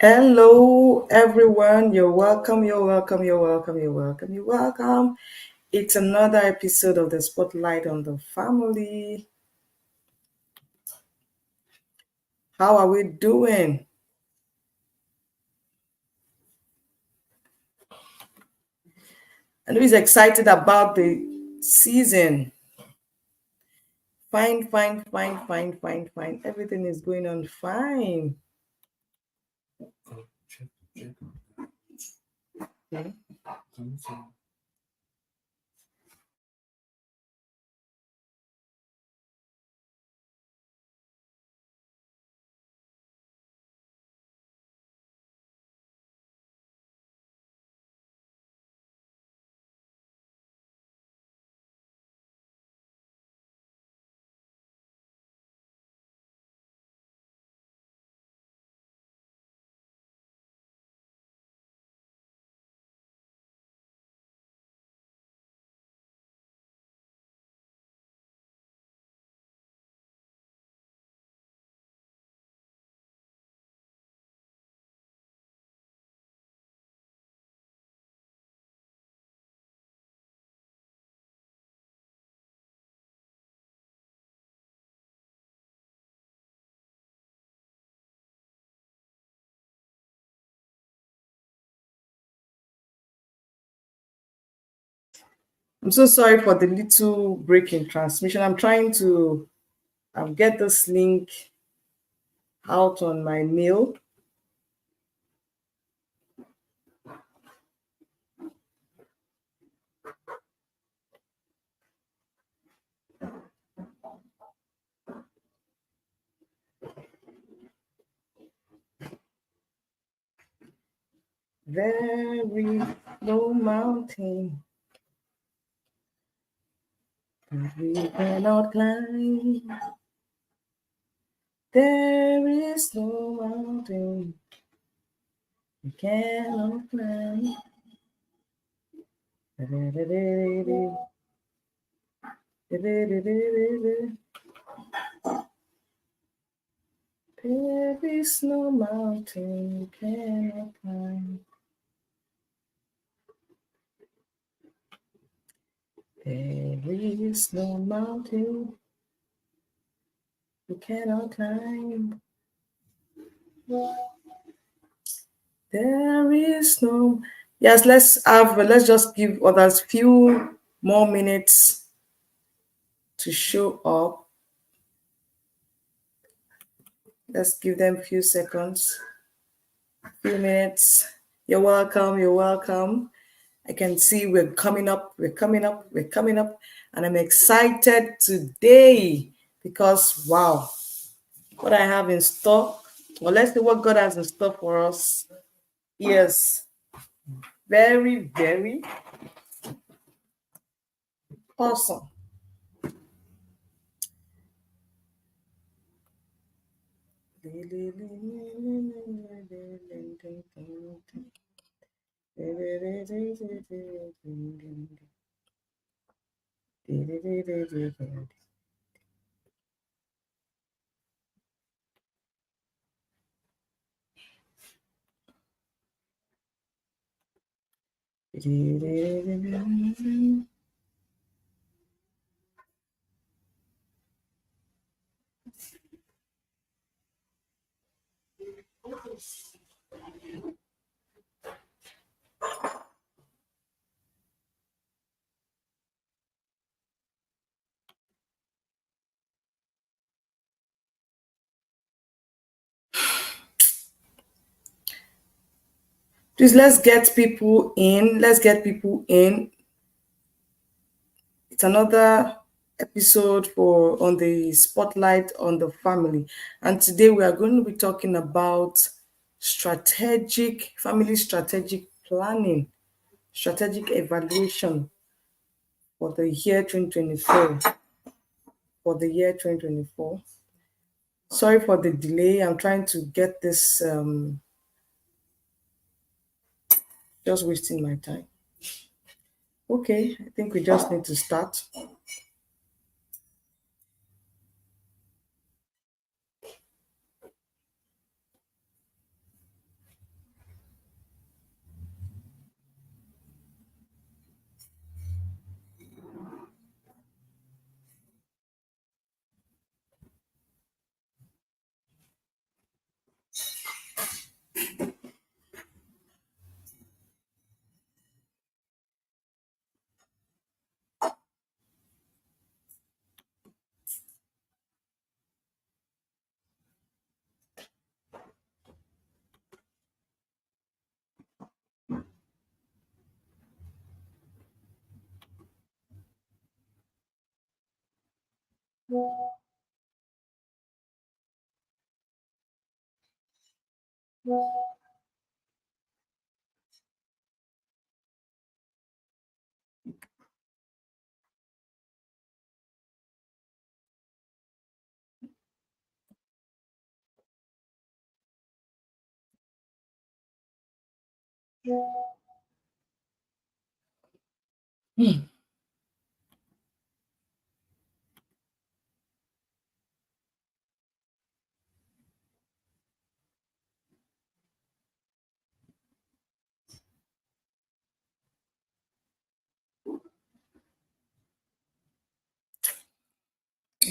Hello, everyone. You're welcome. You're welcome. You're welcome. You're welcome. You're welcome. It's another episode of the Spotlight on the Family. How are we doing? And who's excited about the season? Fine, fine, fine, fine, fine, fine. Everything is going on fine. Okay. I'm so sorry for the little break in transmission. I'm trying to get this link out on my mail. Very low mountain that we cannot climb. There is no mountain we cannot climb. There is no mountain we cannot climb. There is no mountain we cannot climb. There is no. Yes, let's just give others few more minutes to show up. Let's give them a few seconds, few minutes. You're welcome. You're welcome. I can see we're coming up. We're coming up. We're coming up, and I'm excited today because wow, what I have in store. Well, let's see what God has in store for us. Yes, very, very awesome. Please let's get people in. Let's get people in. It's another episode for on the spotlight on the family. And today we are going to be talking about strategic planning, strategic evaluation for the year 2024. For the year 2024. Sorry for the delay. I'm trying to get this just wasting my time. Okay, I think we just need to start.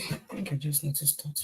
I think I just need to start.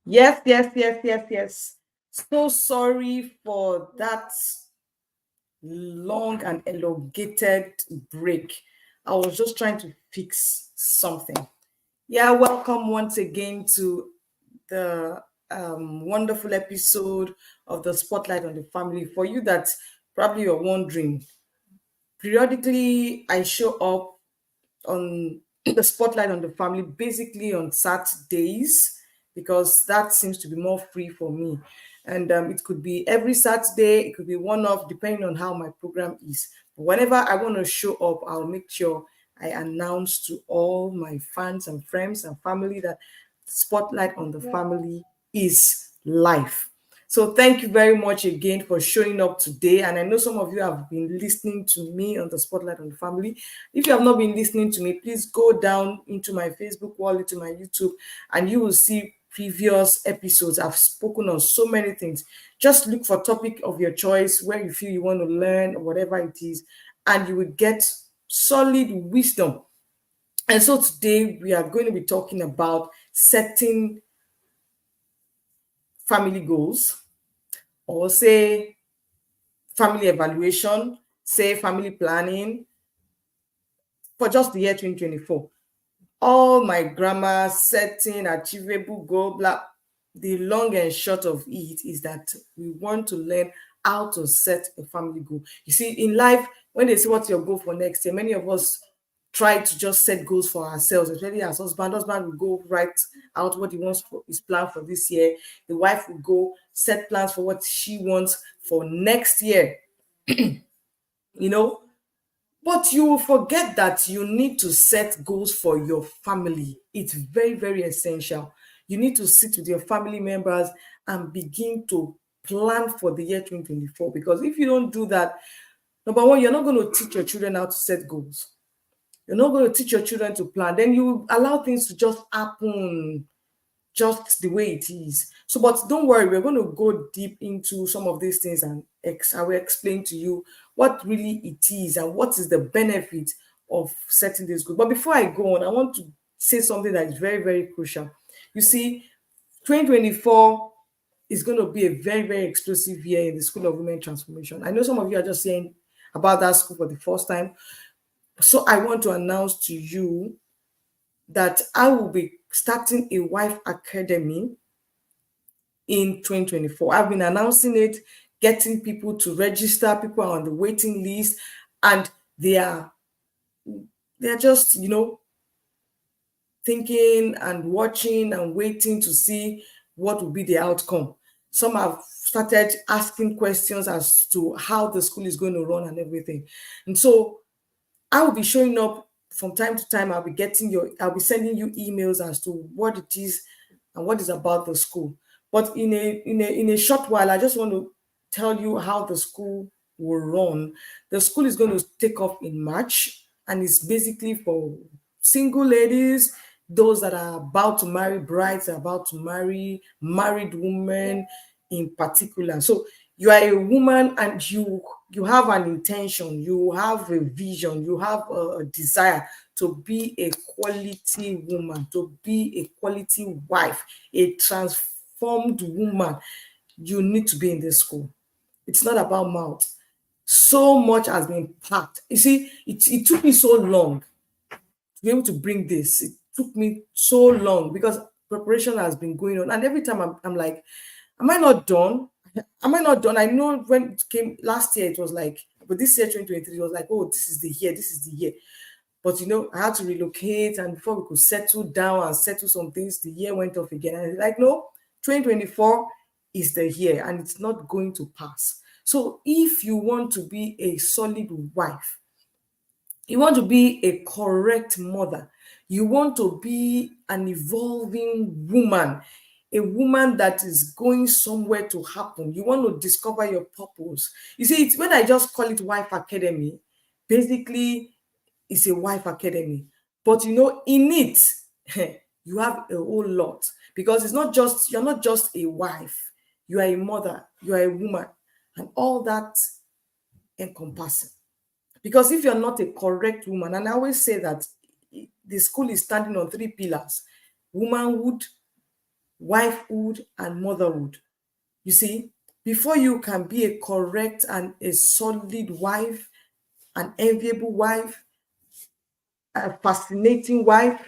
Yes, yes, yes, yes, yes. So sorry for that long and elongated break. I was just trying to fix something. Yeah, welcome once again to the wonderful episode of the Spotlight on the Family. For you that probably you're wondering, periodically I show up on the Spotlight on the Family basically on Saturdays because that seems to be more free for me. And it could be every Saturday, it could be one off, depending on how my program is. But whenever I want to show up, I'll make sure I announce to all my fans and friends and family that Spotlight on the Family is live. So thank you very much again for showing up today. And I know some of you have been listening to me on the Spotlight on the Family. If you have not been listening to me, please go down into my Facebook wall, into my YouTube, and you will see previous episodes. I've spoken on so many things. Just look for topic of your choice where you feel you want to learn or whatever it is, and you will get solid wisdom. And so today we are going to be talking about setting family goals, or say family evaluation, say family planning for just the year 2024. All my grammar, setting, achievable goal, blah. The long and short of it is that we want to learn how to set a family goal. You see, in life, when they say what's your goal for next year, many of us try to just set goals for ourselves, especially as husband. Husband will go write out what he wants for his plan for this year. The wife will go set plans for what she wants for next year. You know, but you will forget that you need to set goals for your family. It's very, very essential. You need to sit with your family members and begin to plan for the year 2024. Because if you don't do that, number one, you're not going to teach your children how to set goals. You're not going to teach your children to plan. Then you allow things to just happen just the way it is. So, but don't worry, we're going to go deep into some of these things and I will explain to you what really it is and what is the benefit of setting this goal. But before I go on, I want to say something that is very, very crucial. You see, 2024 is going to be a very, very explosive year in the School of Women Transformation. I know some of you are just saying about that school for the first time. So I want to announce to you that I will be starting a wife academy in 2024. I've been announcing it, getting people to register. People are on the waiting list, and they're just thinking and watching and waiting to see what will be the outcome. Some have started asking questions as to how the school is going to run and everything. And so I will be showing up from time to time. I'll be sending you emails as to what it is and what is about the school. But in a short while, I just want to tell you how the school will run. The school is going to take off in March, and it's basically for single ladies, those that are about to marry, brides are about to marry, married women in particular. So you are a woman and you have an intention, you have a vision, you have a desire to be a quality woman, to be a quality wife, a transformed woman. You need to be in this school. It's not about mouth. So much has been packed. You see, it took me so long to be able to bring this. It took me so long because preparation has been going on. And every time I'm like, am I not done? Am I not done? I know when it came last year, it was like, but this year, 2023, it was like, oh, this is the year, this is the year. But I had to relocate, and before we could settle down and settle some things, the year went off again. And it's like, no, 2024 is the year, and it's not going to pass. So if you want to be a solid wife, you want to be a correct mother, you want to be an evolving woman, a woman that is going somewhere to happen, you want to discover your purpose. You see, it's when I just call it Wife Academy, basically it's a wife academy. But in it, you have a whole lot, because you're not just a wife, you are a mother, you are a woman, and all that encompassing. Because if you're not a correct woman, and I always say that the school is standing on three pillars: womanhood, wifehood, and motherhood. You see, before you can be a correct and a solid wife, an enviable wife, a fascinating wife,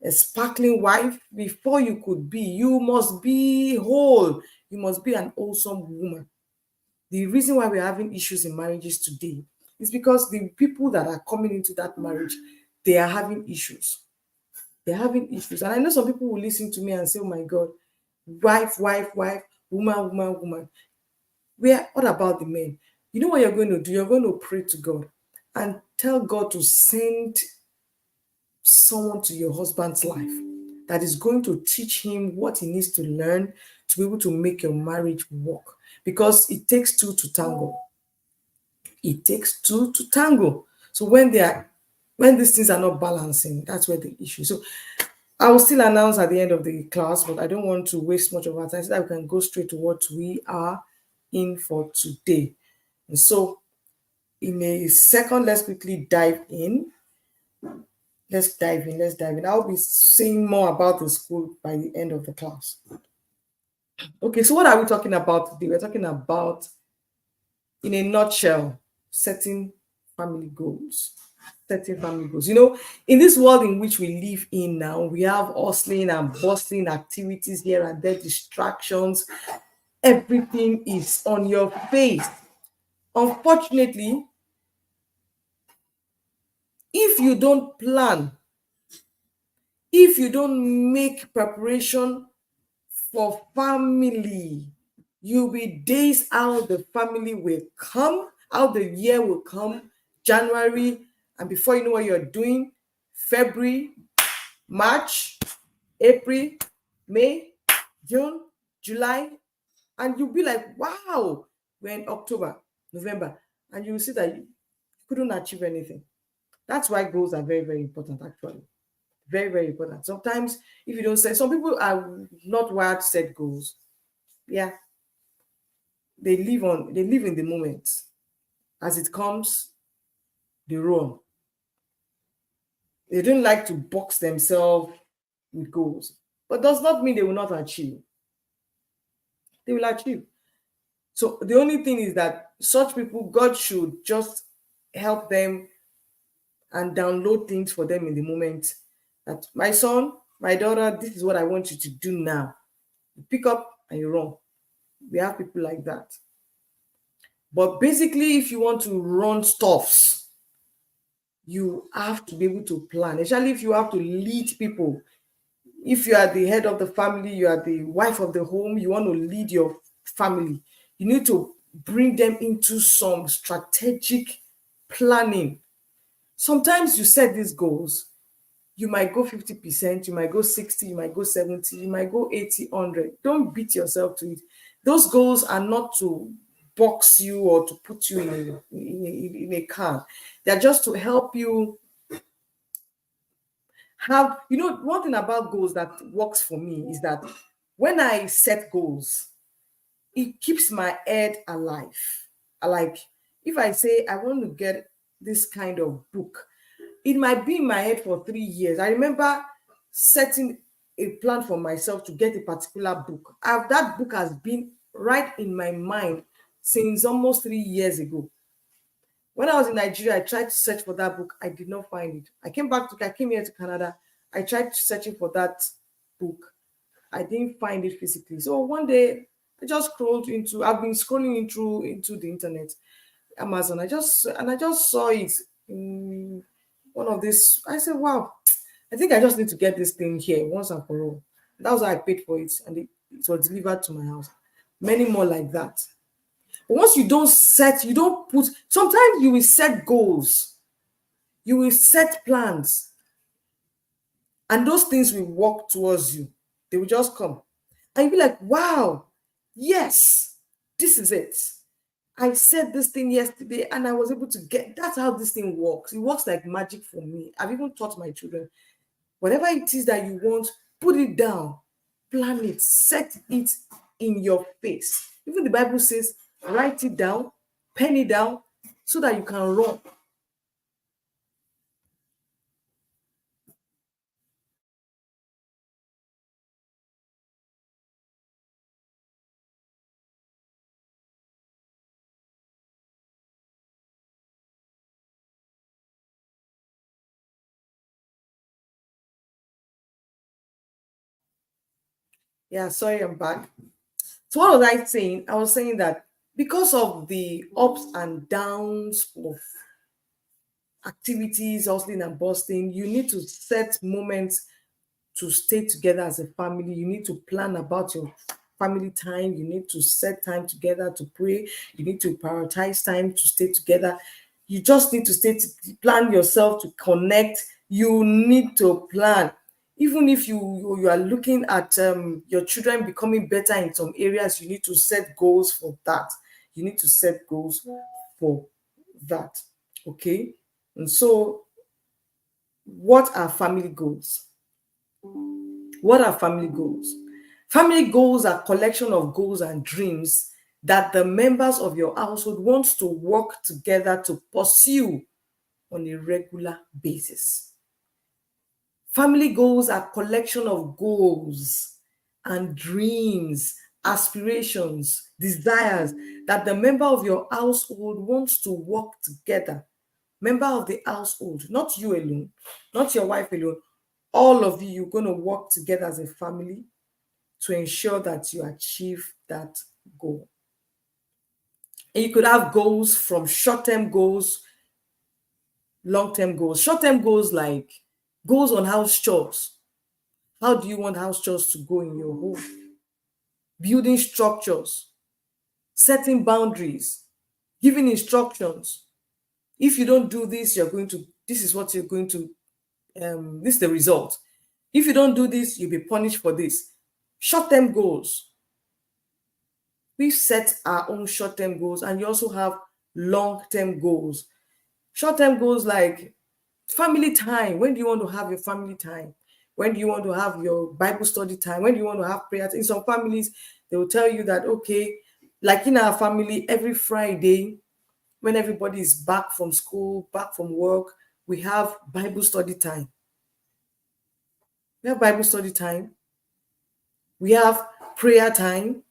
a sparkling wife, before you could be, you must be whole. You must be an wholesome woman. The reason why we're having issues in marriages today is because the people that are coming into that marriage, they are having issues. They're having issues. And I know some people will listen to me and say, oh my God, wife, wife, wife, woman, woman, woman. What about the men? You know what you're going to do? You're going to pray to God and tell God to send someone to your husband's life that is going to teach him what he needs to learn to be able to make your marriage work. Because it takes two to tango. It takes two to tango. So when these things are not balancing, that's where the issue. So I will still announce at the end of the class, but I don't want to waste much of our time so that we can go straight to what we are in for today. And so in a second, let's quickly dive in. Let's dive in. Let's dive in. I'll be saying more about the school by the end of the class. Okay, so what are we talking about today? We're talking about, in a nutshell, setting family goals. Setting family goals. You know, in this world in which we live in now, we have hustling and bustling activities here and there, distractions. Everything is on your face. Unfortunately, if you don't plan, if you don't make preparation for family, you'll be days how the family will come, how the year will come, January, and before you know what you're doing, February, March, April, May, June, July, and you'll be like, wow, we're in October, November, and you will see that you couldn't achieve anything. That's why goals are very, very important, actually. Very, very important. Sometimes, if you don't set, some people are not wired to set goals. Yeah, they live in the moment. As it comes, they roll. They don't like to box themselves with goals, but does not mean they will not achieve. They will achieve. So the only thing is that such people, God should just help them and download things for them in the moment. That my son, my daughter, this is what I want you to do now. You pick up and you run. We have people like that. But basically, if you want to run stuffs, you have to be able to plan, especially if you have to lead people. If you are the head of the family, you are the wife of the home, you want to lead your family, you need to bring them into some strategic planning. Sometimes you set these goals, you might go 50%, you might go 60, you might go 70, you might go 80, 100. Don't beat yourself to it. Those goals are not to box you or to put you in a can. They're just to help you have, you know, one thing about goals that works for me is that when I set goals, it keeps my head alive. Like, if I say I want to get this kind of book, it might be in my head for 3 years. I remember setting a plan for myself to get a particular book. That book has been right in my mind since almost 3 years ago. When I was in Nigeria, I tried to search for that book. I did not find it. I came here to Canada. I tried searching for that book. I didn't find it physically. So one day I just I've been scrolling into the internet, Amazon. I just saw it in one of these. I said, wow, I think I just need to get this thing here once and for all. That was how I paid for it, and it was delivered to my house. Many more like that. But once you don't put, sometimes you will set goals, you will set plans, and those things will walk towards you. They will just come. And you'll be like, wow, yes, this is it. I said this thing yesterday and I was able to get. That's how this thing works. It works like magic for me. I've even taught my children, whatever it is that you want, put it down, plan it, set it in your face. Even the Bible says, write it down, pen it down, so that you can run. Yeah, sorry, I'm back. So what was I saying? I was saying that because of the ups and downs of activities, hustling and busting, you need to set moments to stay together as a family. You need to plan about your family time. You need to set time together to pray. You need to prioritize time to stay together. You just need to plan yourself to connect. You need to plan. Even if you are looking at your children becoming better in some areas, you need to set goals for that. You need to set goals for that. Okay. And so, what are family goals? What are family goals? Family goals are collection of goals and dreams that the members of your household want to work together to pursue on a regular basis. Family goals are collection of goals and dreams, aspirations, desires that the member of your household wants to work together. Member of the household, not you alone, not your wife alone, all of you, you're going to work together as a family to ensure that you achieve that goal. And you could have goals from short-term goals, long-term goals. Short-term goals like goals on house chores. How do you want house chores to go in your home? Building structures, setting boundaries, giving instructions. If you don't do this, this is what you're going to, this is the result. If you don't do this, you'll be punished for this. Short-term goals. We set our own short-term goals, and you also have long-term goals. Short-term goals like family time. When do you want to have your family time? When do you want to have your Bible study time? When do you want to have prayer? In some families, they will tell you that, okay, like in our family, every Friday, when everybody is back from school, back from work, we have Bible study time. We have Bible study time. We have prayer time.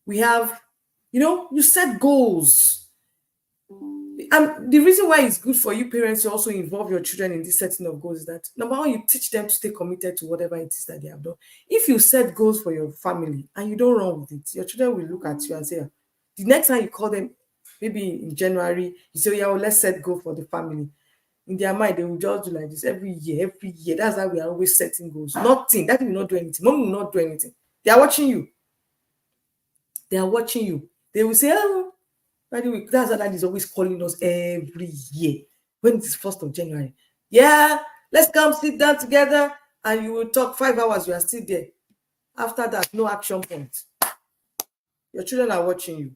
We have, you set goals. And the reason why it's good for you parents to also involve your children in this setting of goals is that number one, you teach them to stay committed to whatever it is that they have done. If you set goals for your family and you don't run with it, your children will look at you and say, the next time you call them, maybe in January, you say, yeah, well, let's set goal for the family. In their mind, they will just do like this every year, every year. That's how we are always setting goals. Nothing. Daddy will not do anything. Mom will not do anything. They are watching you. They are watching you. They will say, oh, by the way, that's why dad is always calling us every year when it's 1st of January. Yeah, let's come sit down together and you will talk 5 hours. You are still there. After that, no action point. Your children are watching you.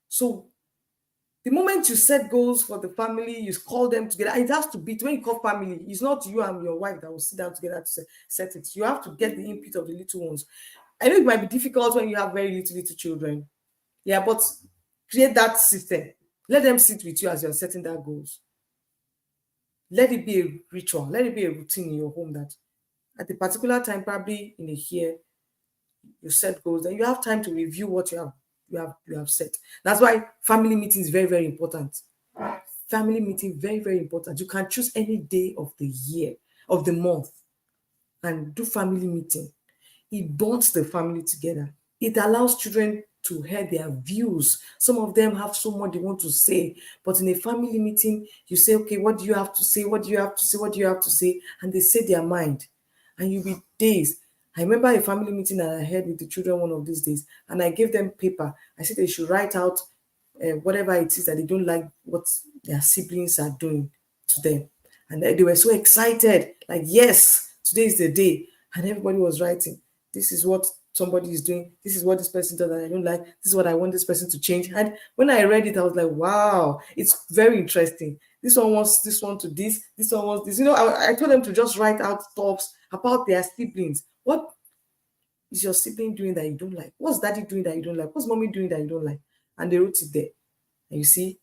So the moment you set goals for the family, you call them together. It has to be when you call family. It's not you and your wife that will sit down together to set it. You have to get the input of the little ones. I know it might be difficult when you have very little children. Yeah, but create that system. Let them sit with you as you're setting that goals. Let it be a ritual. Let it be a routine in your home that at a particular time, probably in a year, you set goals. Then you have time to review what you have set. That's why family meeting is very, very important. Family meeting, very, very important. You can choose any day of the year, of the month, and do family meeting. It bonds the family together. It allows children to hear their views. Some of them have so much they want to say, but in a family meeting, you say, okay, what do you have to say? What do you have to say? What do you have to say? And they say their mind, and you'll be dazed. I remember a family meeting that I had with the children one of these days, and I gave them paper. I said they should write out whatever it is that they don't like what their siblings are doing to them. And they were so excited, like, yes, today is the day. And everybody was writing, this is what somebody is doing. This is what this person does that I don't like. This is what I want this person to change. And when I read it, I was like, wow, it's very interesting. This one wants this one to this one wants this. I told them to just write out thoughts about their siblings. What is your sibling doing that you don't like? What's daddy doing that you don't like? What's mommy doing that you don't like? And they wrote it there. And you see,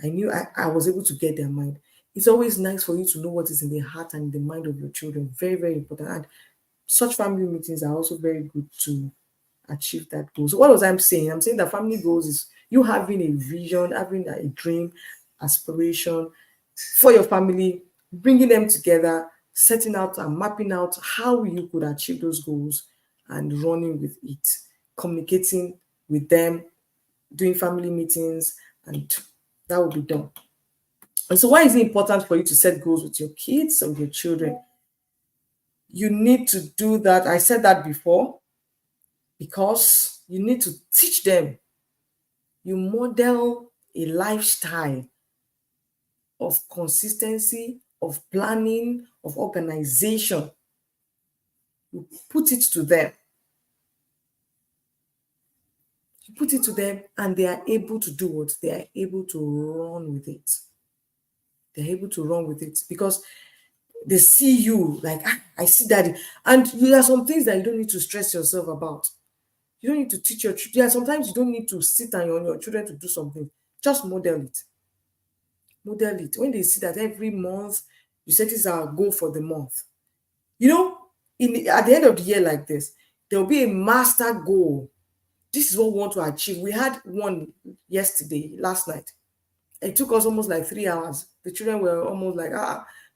I knew I was able to get their mind. It's always nice for you to know what is in the heart and the mind of your children. Very, very important. And such family meetings are also very good to achieve that goal. So what was I saying? I'm saying that family goals is you having a vision, having a dream, aspiration for your family, bringing them together, setting out and mapping out how you could achieve those goals, and running with it, communicating with them, doing family meetings, and that will be done. And so, why is it important for you to set goals with your kids or with your children? You need to do that. I said that before, because you need to teach them. You model a lifestyle of consistency, of planning, of organization. You put it to them. You put it to them, and they are able to do what? They are able to run with it. They're able to run with it because they see you like, I see daddy. And there are some things that you don't need to stress yourself about. You don't need to teach your children. Sometimes you don't need to sit on your children to do something. Just model it. Model it. When they see that every month you set this our goal for the month, at the end of the year like this, there will be a master goal. This is what we want to achieve. We had one last night. It took us almost like 3 hours. The children were almost like,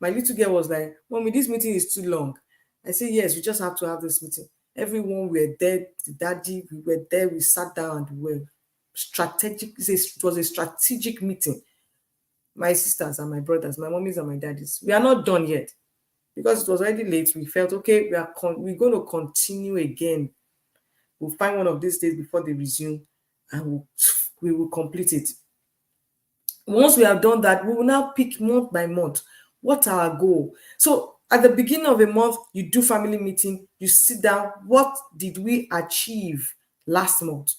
my little girl was like, Mommy, this meeting is too long. I said, yes, we just have to have this meeting. Everyone were there, the daddy, we were there, we sat down and we were strategic. It was a strategic meeting. My sisters and my brothers, my mummies and my daddies. We are not done yet. Because it was already late, we felt, okay, we're going to continue again. We'll find one of these days before they resume and we will complete it. Once we have done that, we will now pick month by month. What's our goal? So at the beginning of a month, you do family meeting, you sit down. What did we achieve last month?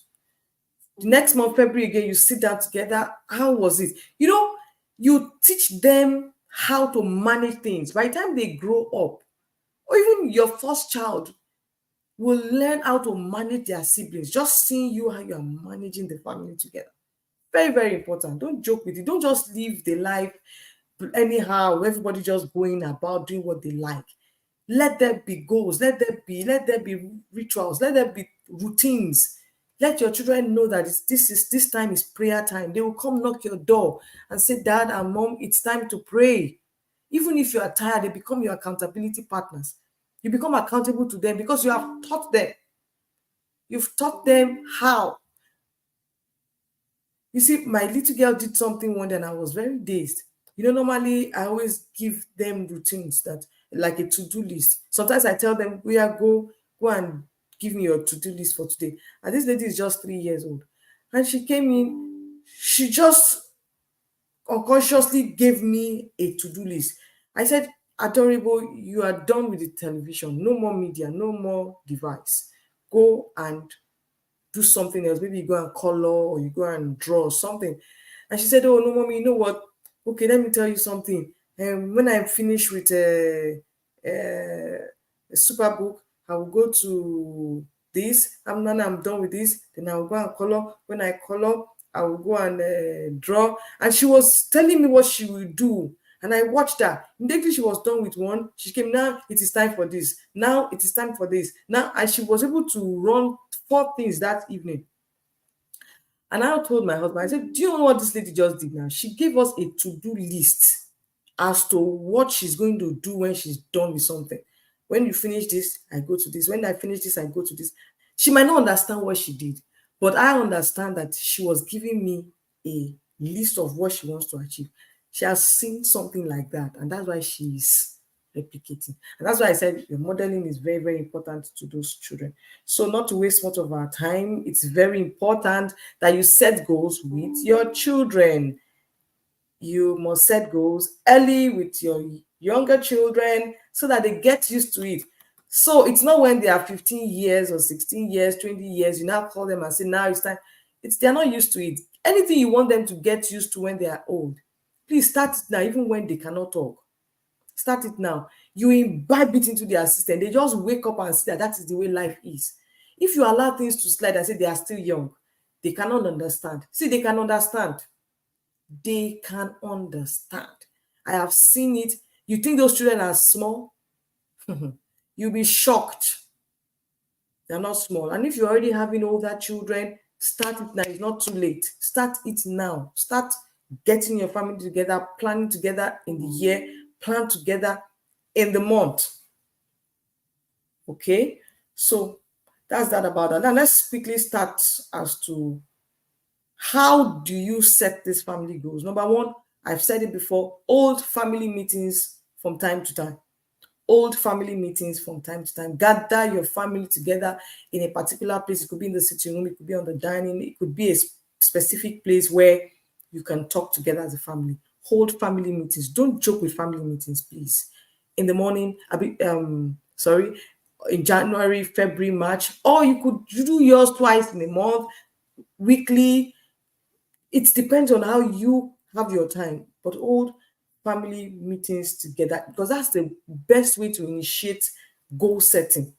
The next month, February again, you sit down together. How was it? You teach them how to manage things. By the time they grow up, or even your first child will learn how to manage their siblings, just seeing you how you are managing the family together. Very, very important. Don't joke with it. Don't just live the life anyhow, everybody just going about doing what they like. Let there be goals, let there be rituals, let there be routines. Let your children know that this time is prayer time. They will come knock your door and say, Dad and Mom, it's time to pray. Even if you are tired, they become your accountability partners. You become accountable to them because you have taught them. You've taught them how. You see, my little girl did something one day and I was very dazed. Normally I always give them routines that like a to-do list. Sometimes I tell them, go and give me your to-do list for today. And this lady is just 3 years old. And she came in, she just unconsciously gave me a to-do list. I said, Adorable, you are done with the television. No more media, no more device. Go and do something else. Maybe you go and color or you go and draw something. And she said, oh, no, Mommy, you know what? Okay, let me tell you something. When I finish with a super book, I will go to this. When I'm done with this, then I will go and color. When I color, I will go and draw. And she was telling me what she will do. And I watched her. Immediately she was done with one. She came, now it is time for this. Now it is time for this. Now, and she was able to run 4 things that evening. And I told my husband, I said, do you know what this lady just did now? She gave us a to-do list as to what she's going to do when she's done with something. When you finish this, I go to this. When I finish this, I go to this. She might not understand what she did, but I understand that she was giving me a list of what she wants to achieve. She has seen something like that, and that's why she's replicating. And that's why I said your modeling is very, very important to those children. So not to waste much of our time, it's very important that you set goals with your children. You must set goals early with your younger children so that they get used to it. So it's not when they are 15 years or 16 years, 20 years, you now call them and say, now it's time. They're not used to it. Anything you want them to get used to when they are old, please start it now, even when they cannot talk. Start it now. You imbibe it into their system. They just wake up and see that is the way life is. If you allow things to slide and say they are still young, they cannot understand. See, they can understand. They can understand. I have seen it. You think those children are small? You'll be shocked. They're not small. And if you're already having older children, start it now. It's not too late. Start it now. Start getting your family together, planning together in the year, plan together in the month. Okay? So That's that about that. Now let's quickly start as to how do you set these family goals. Number one, I've said it before, hold family meetings from time to time. Old family meetings from time to time. Gather your family together in a particular place. It could be in the sitting room, it could be on the dining, it could be a specific place where you can talk together as a family. Hold family meetings. Don't joke with family meetings, please. In the morning, in January, February, March, or you do yours twice in a month, weekly. It depends on how you have your time, but hold family meetings together because that's the best way to initiate goal setting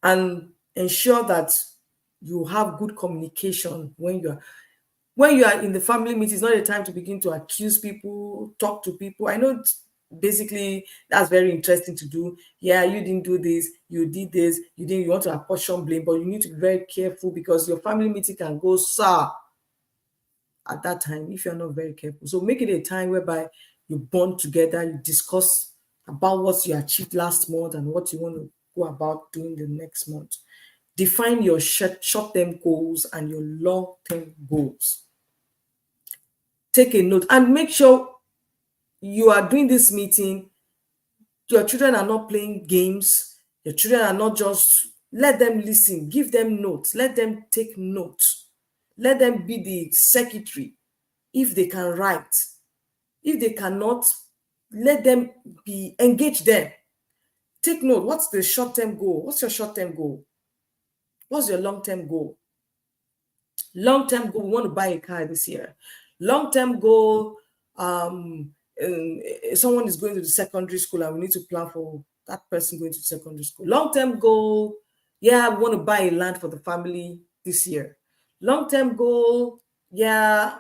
and ensure that you have good communication when you are in the family meeting. It's not a time to begin to accuse people, talk to people. I know basically that's very interesting to do. Yeah, you didn't do this, you did this, you want to apportion blame, but you need to be very careful because your family meeting can go sour at that time if you're not very careful. So make it a time whereby you bond together, you discuss about what you achieved last month and what you want to go about doing the next month. Define your short-term goals and your long-term goals. Take a note and make sure you are doing this meeting. Your children are not playing games. Your children are not just, let them listen, give them notes, let them take notes. Let them be the secretary if they can write. If they cannot, let them be, engage them. Take note, what's the short-term goal? What's your short-term goal? What's your long-term goal? Long-term goal, we want to buy a car this year. Long-term goal, someone is going to the secondary school and we need to plan for that person going to secondary school. Long-term goal, yeah, we want to buy a land for the family this year. Long-term goal, yeah,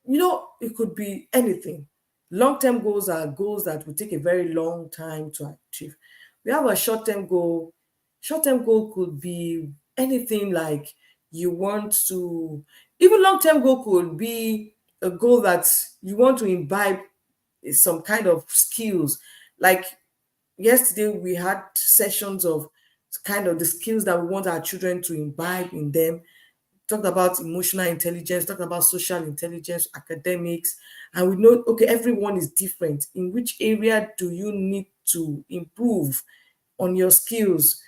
it could be anything. Long-term goals are goals that will take a very long time to achieve. We have a short-term goal. Short-term goal could be anything like you want to, even long-term goal could be a goal that you want to imbibe some kind of skills. Like yesterday, we had sessions of kind of the skills that we want our children to imbibe in them. Talked about emotional intelligence, talked about social intelligence, academics, and we know, okay, everyone is different. In which area do you need to improve on your skills?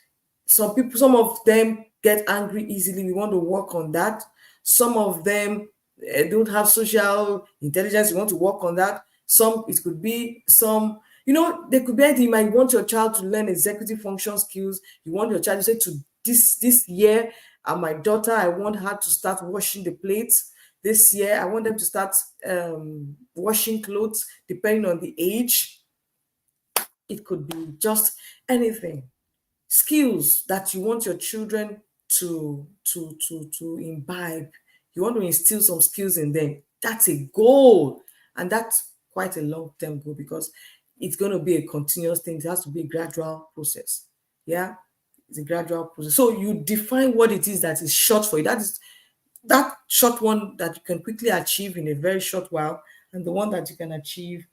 Some of them get angry easily. We want to work on that. Some of them don't have social intelligence. You want to work on that. It could be there could be anything. You might want your child to learn executive function skills. You want your child to say to this year, and my daughter, I want her to start washing the plates. This year, I want them to start washing clothes, depending on the age. It could be just anything. Skills that you want your children to imbibe. You want to instill some skills in them. That's a goal, and that's quite a long-term goal because it's going to be a continuous thing. It has to be a gradual process. Yeah, it's a gradual process. So you define what it is that is short for you. That is that short one that you can quickly achieve in a very short while, and the one that you can achieve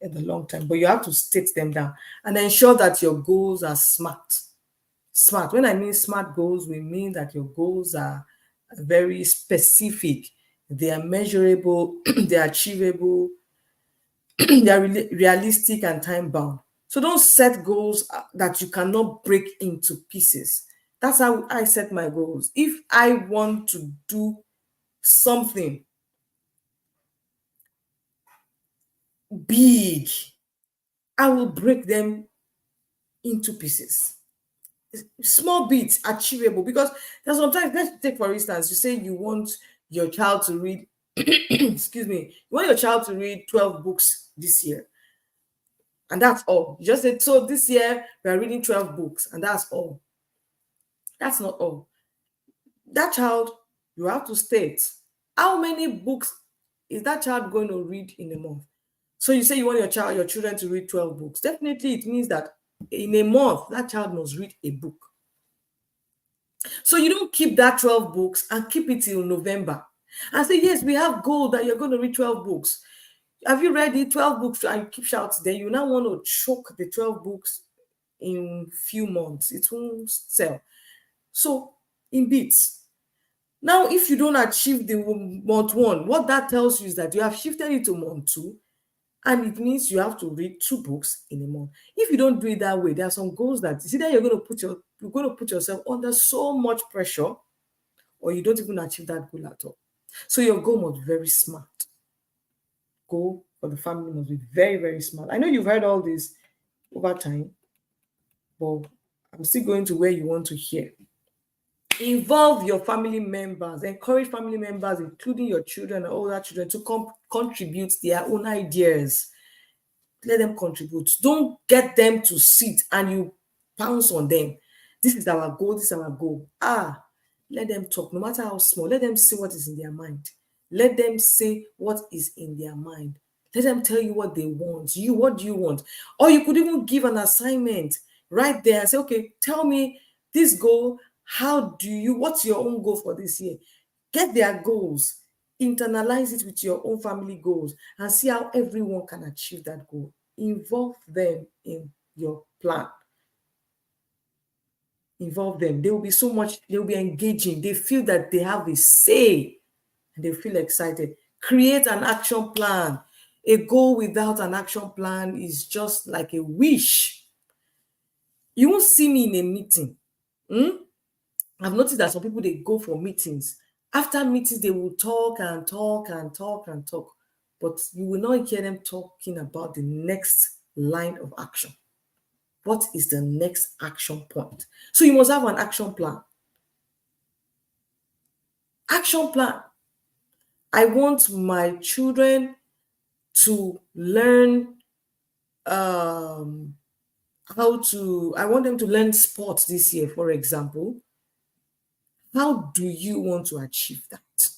in the long term. But you have to state them down and ensure that your goals are smart. Smart. When I mean smart goals, we mean that your goals are very specific, they are measurable, they are achievable, they are realistic and time bound. So don't set goals that you cannot break into pieces. That's how I set my goals. If I want to do something big, I will break them into pieces. Small bits achievable, because there's sometimes, let's take for instance, you say you want your child to read excuse me, you want your child to read 12 books this year, and that's all. You just said, so this year we are reading 12 books and that's all. That's not all. That child, you have to state how many books is that child going to read in a month. So you say you want your children to read 12 books. Definitely it means that in a month that child must read a book. So you don't keep that 12 books and keep it till November and say, yes, we have goal that you're going to read 12 books. Have you read the 12 books and keep shouting? Then you now want to choke the 12 books in few months. It won't sell. So in bits. Now, if you don't achieve the month one, what that tells you is that you have shifted it to month two, and it means you have to read 2 books in a month. If you don't do it that way, there are some goals that it's either you're going to put yourself under so much pressure, or you don't even achieve that goal at all. So your goal must be very smart. Goal for the family must be very, very smart. I know you've heard all this over time, but I'm still going to where you want to hear. Involve your family members, encourage family members, including your children and older children, to contribute their own ideas. Let them contribute. Don't get them to sit and you pounce on them. This is our goal, this is our goal. Let them talk, no matter how small. Let them say what is in their mind. Let them say what is in their mind. Let them tell you what they want. What do you want? Or you could even give an assignment right there and say, okay, tell me this goal. What's your own goal for this year? Get their goals, internalize it with your own family goals, and see how everyone can achieve that goal. Involve them in your plan. Involve them. They will be they'll be engaging. They feel that they have a say and they feel excited. Create an action plan. A goal without an action plan is just like a wish. You won't see me in a meeting. I've noticed that some people, they go for meetings. After meetings, they will talk and talk and talk and talk, but you will not hear them talking about the next line of action. What is the next action point? So you must have an action plan. Action plan. I want my children to learn I want them to learn sports this year, for example. How do you want to achieve that?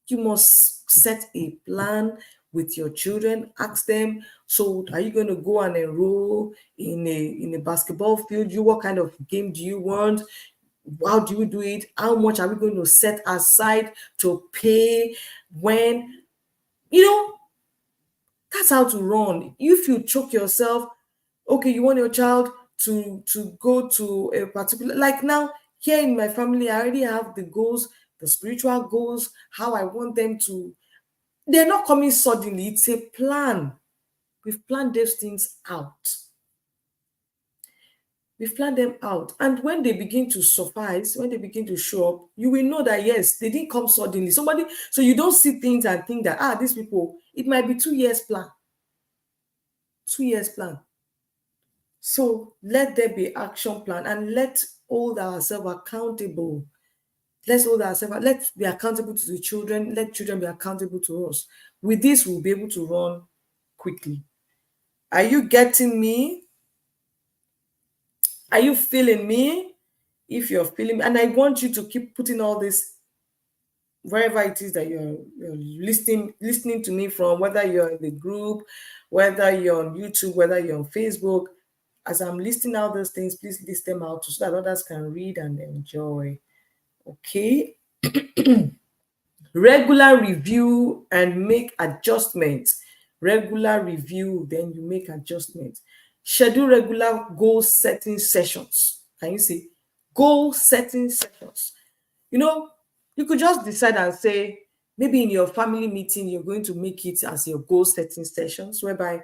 You must set a plan with your children. Ask them, so are you going to go and enroll in a basketball field? What kind of game do you want? How do you do it? How much are we going to set aside to pay? When? That's how to run. If you choke yourself, okay, you want your child to go to a particular, like now here in my family, I already have the goals, the spiritual goals, how I want them to. They're not coming suddenly. It's a plan. We've planned those things out. We've planned them out. And when they begin to suffice, when they begin to show up, you will know that yes, they didn't come suddenly. So you don't see things and think that these people, it might be 2 years plan. 2 years plan. So let there be action plan, and let's hold ourselves accountable. Let's be accountable to the children. Let children be accountable to us. With this, we'll be able to run quickly. Are you getting me? Are you feeling me? If you're feeling me, and I want you to keep putting all this wherever it is that you're listening to me from, whether you're in the group, whether you're on YouTube, whether you're on Facebook. As I'm listing out those things, please list them out so that others can read and enjoy. Okay. Regular review and make adjustments. Regular review, then you make adjustments. Schedule regular goal setting sessions. Can you see? Goal setting sessions. You could just decide and say, maybe in your family meeting, you're going to make it as your goal setting sessions, whereby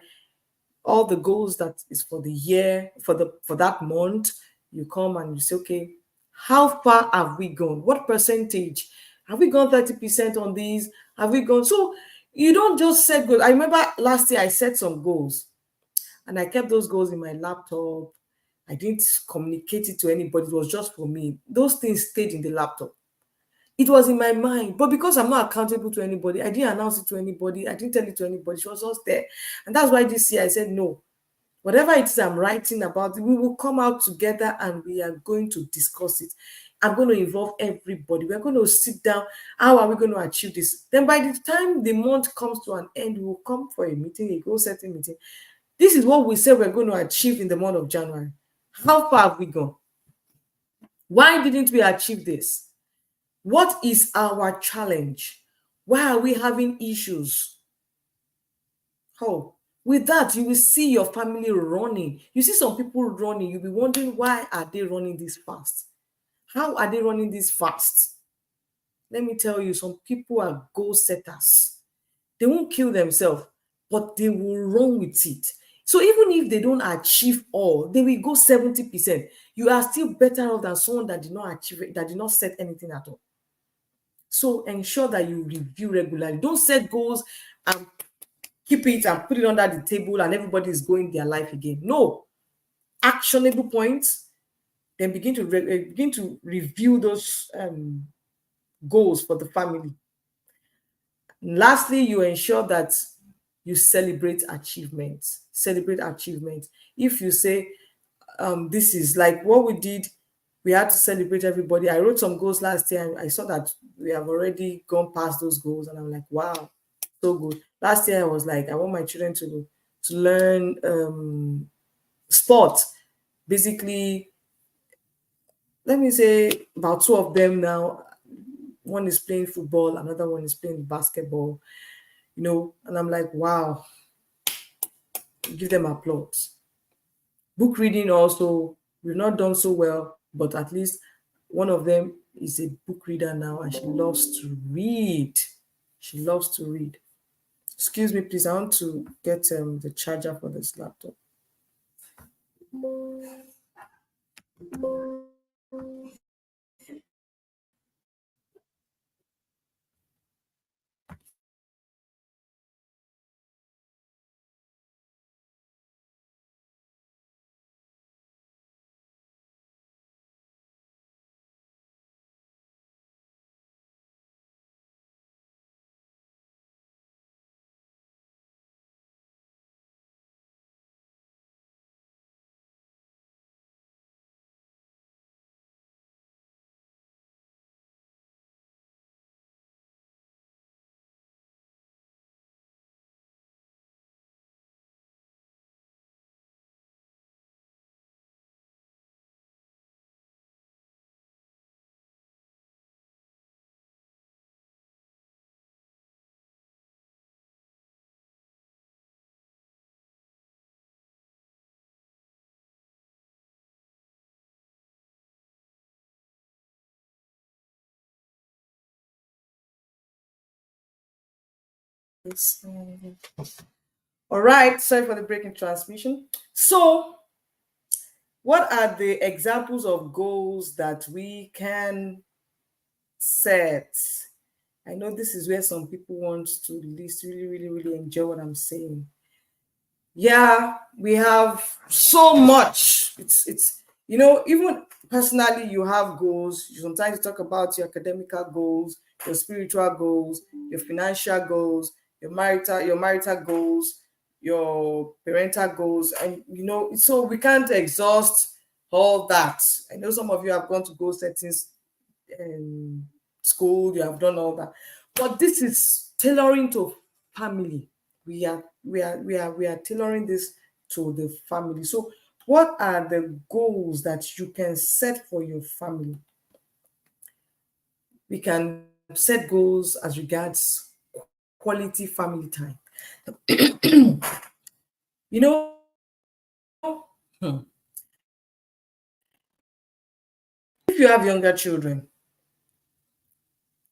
all the goals that is for the year, for that month, you come and you say, okay, how far have we gone? What percentage? Have we gone 30% on these? Have we gone? So you don't just set goals. I remember last year I set some goals and I kept those goals in my laptop. I didn't communicate it to anybody. It was just for me. Those things stayed in the laptop. It was in my mind, but because I'm not accountable to anybody, I didn't announce it to anybody. I didn't tell it to anybody. She was just there. And that's why this year I said, no, whatever it is I'm writing about, we will come out together and we are going to discuss it. I'm going to involve everybody. We're going to sit down. How are we going to achieve this? Then by the time the month comes to an end, we will come for a meeting, a goal setting meeting. This is what we said we're going to achieve in the month of January. How far have we gone? Why didn't we achieve this? What is our challenge? Why are we having issues? Oh, With that, you will see your family running. You see some people running, you'll be wondering, why are they running this fast? How are they running this fast? Let me tell you, some people are goal setters. They won't kill themselves, but they will run with it. So even if they don't achieve all, they will go 70%. You are still better off than someone that did not achieve it, that did not set anything at all. So ensure that you review regularly. Don't set goals and keep it and put it under the table and everybody is going their life again. No. Actionable points, then begin to review those goals for the family. Lastly, you ensure that you celebrate achievements. Celebrate achievements. If you say, this is like what we did, we had to celebrate everybody. I wrote some goals last year and I saw that we have already gone past those goals, and I'm like, wow, so good. Last year I was like, I want my children to learn sport. Basically, let me say about two of them now. One is playing football, another one is playing basketball, and I'm like, wow, give them applause. Book reading also, we've not done so well, but at least one of them is a book reader now and she loves to read. She loves to read. Excuse me, please. I want to get the charger for this laptop. Yes. All right. Sorry for the breaking transmission. So, what are the examples of goals that we can set? I know this is where some people want to list, really, really, really enjoy what I'm saying. Yeah, we have so much. It's even personally, you have goals. You sometimes talk about your academical goals, your spiritual goals, your financial goals, your marital goals, your parental goals, and so we can't exhaust all that. I know some of you have gone to goal settings in school, you have done all that, but this is tailoring to family. We are tailoring this to the family. So what are the goals that you can set for your family? We can set goals as regards quality family time. you know hmm, if you have younger children,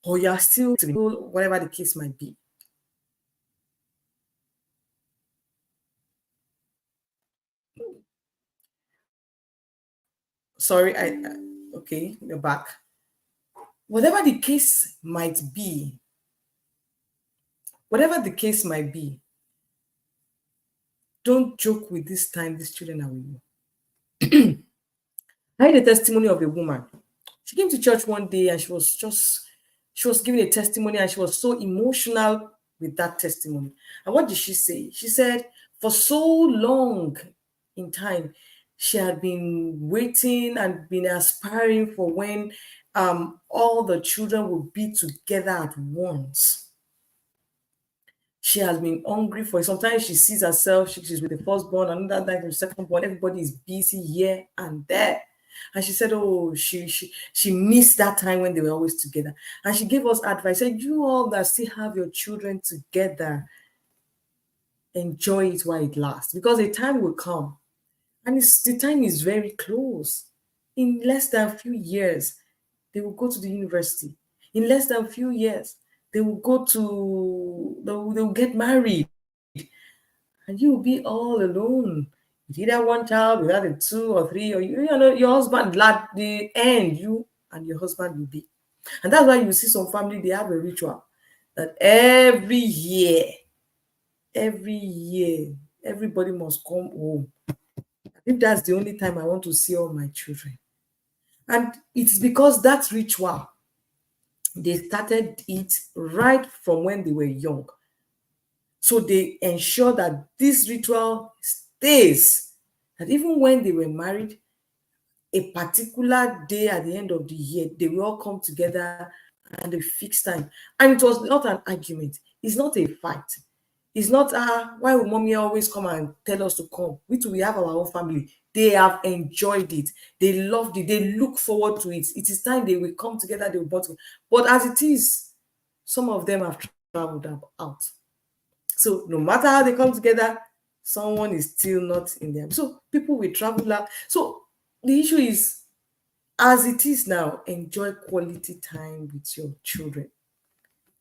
or you're still whatever the case might be, sorry, okay, you're back. Whatever the case might be, whatever the case might be, don't joke with this time these children are with you. I heard a testimony of a woman. She came to church one day and she was giving a testimony and she was so emotional with that testimony. And what did she say? She said, for so long in time, she had been waiting and been aspiring for when all the children would be together at once. She has been hungry for it. Sometimes she sees herself, she's with the firstborn, another time with the secondborn. Everybody is busy here and there. And she said, oh, she missed that time when they were always together. And she gave us advice. Said, you all that still have your children together, enjoy it while it lasts, because a time will come, and the time is very close. In less than a few years, they will go to the university. In less than a few years, they will get married, and you will be all alone with either one child, with either two or three, or your husband. At the end, you and your husband will be. And that's why you see some family, they have a ritual that every year, everybody must come home. If that's the only time I want to see all my children. And it's because that ritual, they started it right from when they were young. So they ensure that this ritual stays. That even when they were married, a particular day at the end of the year, they will all come together and a fixed time. And it was not an argument. It's not a fight. It's not, why will mommy always come and tell us to come? We have our own family. They have enjoyed it. They loved it. They look forward to it. It is time they will come together, they will bond together. But as it is, some of them have traveled out. So no matter how they come together, someone is still not in them. So people will travel out. So the issue is, as it is now, enjoy quality time with your children.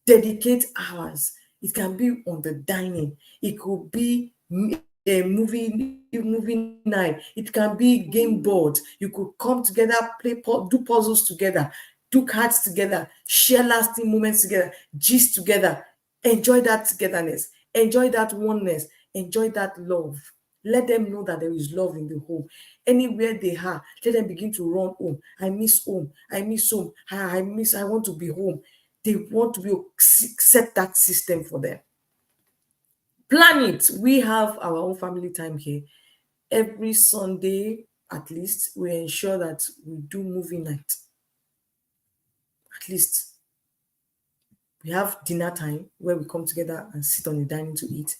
Dedicate hours. It can be on the dining. It could be a movie night. It can be game board. You could come together, do puzzles together, do cards together, share lasting moments together, gist together. Enjoy that togetherness. Enjoy that oneness. Enjoy that love. Let them know that there is love in the home. Anywhere they are, let them begin to run home. I miss home. I miss home. I want to be home. They want to be, set that system for them. Plan it. We have our own family time here. Every Sunday, at least, we ensure that we do movie night. At least we have dinner time where we come together and sit on the dining to eat.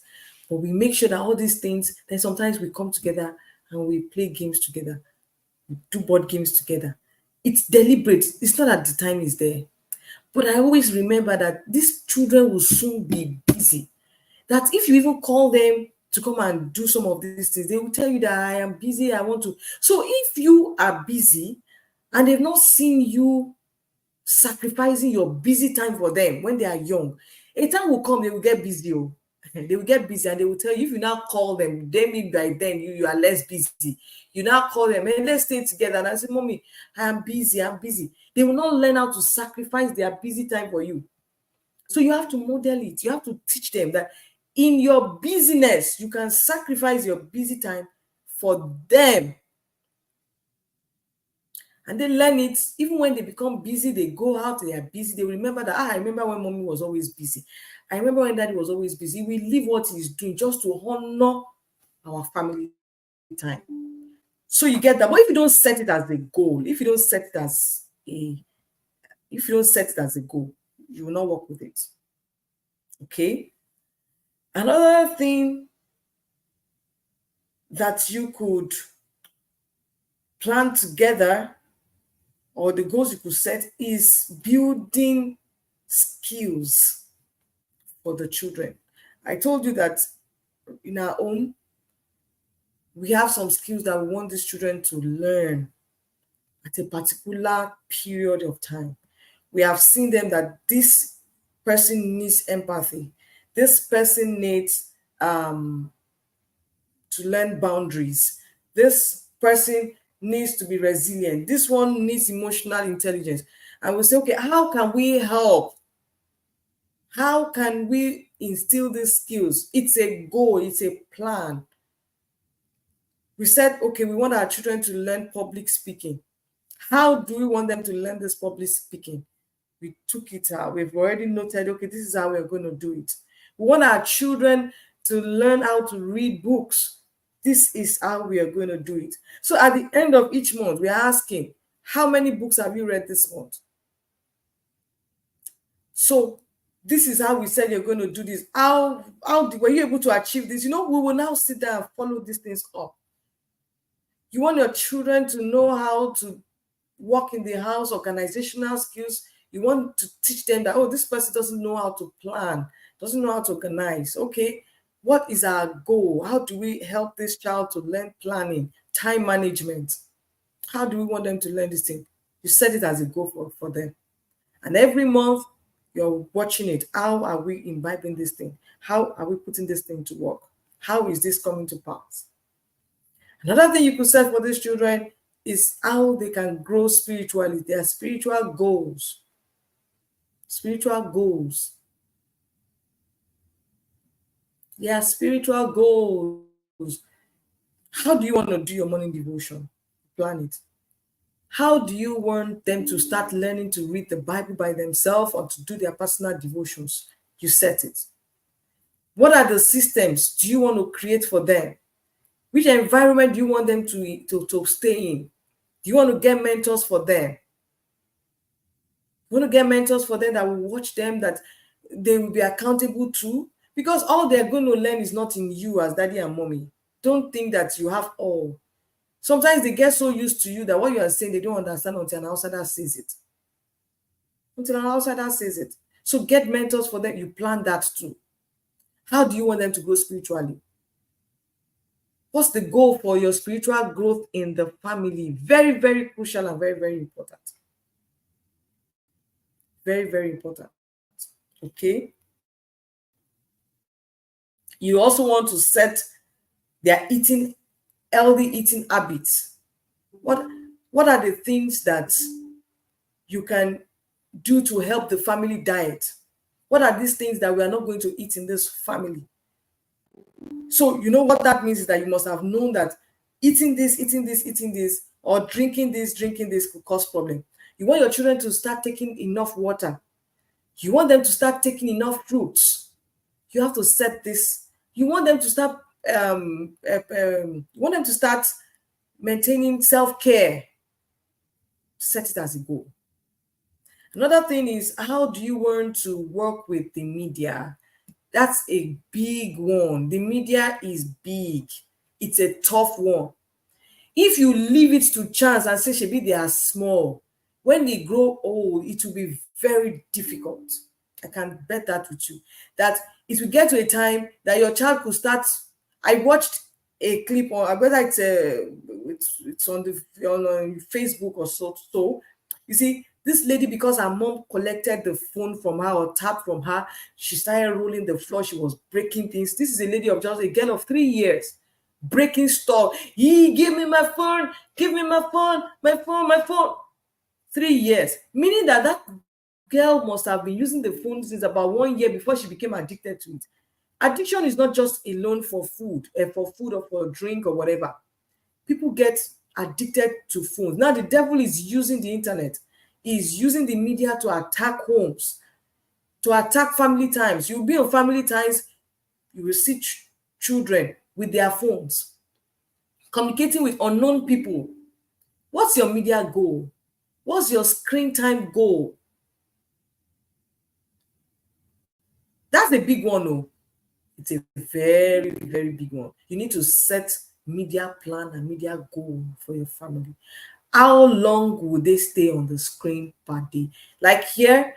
But we make sure that all these things, then sometimes we come together and we play games together, we do board games together. It's deliberate. It's not that the time is there. But I always remember that these children will soon be busy. That if you even call them to come and do some of these things, they will tell you that I am busy, I want to. So if you are busy and they've not seen you sacrificing your busy time for them when they are young, a time will come, they will get busy. They will get busy and they will tell you, if you now call them, they mean by then you are less busy. You now call them and let's stay together. And I say, Mommy, I'm busy. They will not learn how to sacrifice their busy time for you. So you have to model it. You have to teach them that in your busyness, you can sacrifice your busy time for them. And they learn it. Even when they become busy, they go out, they are busy. They remember that, I remember when mommy was always busy. I remember when daddy was always busy. We leave what he's doing just to honor our family time. So you get that. But if you don't set it as a goal, if you don't set it as a goal, you will not work with it. Okay. Another thing that you could plan together, or the goals you could set, is building skills for the children. I told you that in our home, we have some skills that we want these children to learn at a particular period of time. We have seen them that this person needs empathy. This person needs to learn boundaries. This person needs to be resilient. This one needs emotional intelligence. And we say, okay, how can we help? How can we instill these skills? It's a goal, it's a plan. We said, okay, we want our children to learn public speaking. How do we want them to learn this public speaking? We took it out. We've already noted, okay, this is how we're going to do it. We want our children to learn how to read books. This is how we are going to do it. So at the end of each month, we are asking, how many books have you read this month? So this is how we said you're going to do this. How were you able to achieve this? We will now sit down and follow these things up. You want your children to know how to work in the house, organizational skills. You want to teach them that, this person doesn't know how to plan, doesn't know how to organize. Okay, What is our goal? How do we help this child to learn planning, time management? How do we want them to learn this thing? You set it as a goal for them. And every month you're watching it. How are we imbibing this thing? How are we putting this thing to work? How is this coming to pass? Another thing you could set for these children is how they can grow spiritually, their spiritual goals. Spiritual goals. Their spiritual goals. How do you want to do your morning devotion? Plan it. How do you want them to start learning to read the Bible by themselves or to do their personal devotions? You set it. What are the systems do you want to create for them? Which environment do you want them to stay in? Do you want to get mentors for them? You want to get mentors for them that will watch them, that they will be accountable to? Because all they're going to learn is not in you as daddy and mommy. Don't think that you have all. Sometimes they get so used to you that what you are saying, they don't understand until an outsider says it. Until an outsider says it. So get mentors for them. You plan that too. How do you want them to grow spiritually? What's the goal for your spiritual growth in the family? Very, very crucial and very, very important. Very, very important. Okay. You also want to set their healthy eating habits. What are the things that you can do to help the family diet? What are these things that we are not going to eat in this family? So you know what that means is that you must have known that eating this, or drinking this could cause problem. You want your children to start taking enough water. You want them to start taking enough fruits. You have to set this. You want them to start maintaining self-care. Set it as a goal. Another thing is, how do you want to work with the media? That's a big one. The media is big. It's a tough one. If you leave it to chance and say, Shebi, they are small, when they grow old, it will be very difficult. I can bet that with you. That it will get to a time that your child could start. I watched a clip on, whether it's on Facebook or so. So you see, this lady, because her mom collected the phone from her or tapped from her, she started rolling the floor. She was breaking things. This is a lady of just a girl of 3 years, breaking stuff. Give me my phone, give me my phone, my phone, my phone. 3 years, meaning that girl must have been using the phone since about 1 year before she became addicted to it. Addiction is not just alone for food or for drink or whatever. People get addicted to phones. Now the devil is using the internet, is using the media to attack homes, to attack family times. You'll be on family times, you will see children with their phones, communicating with unknown people. What's your media goal? What's your screen time goal? That's a big one, oh. It's a very, very big one. You need to set media plan and media goal for your family. How long will they stay on the screen per day? Like here,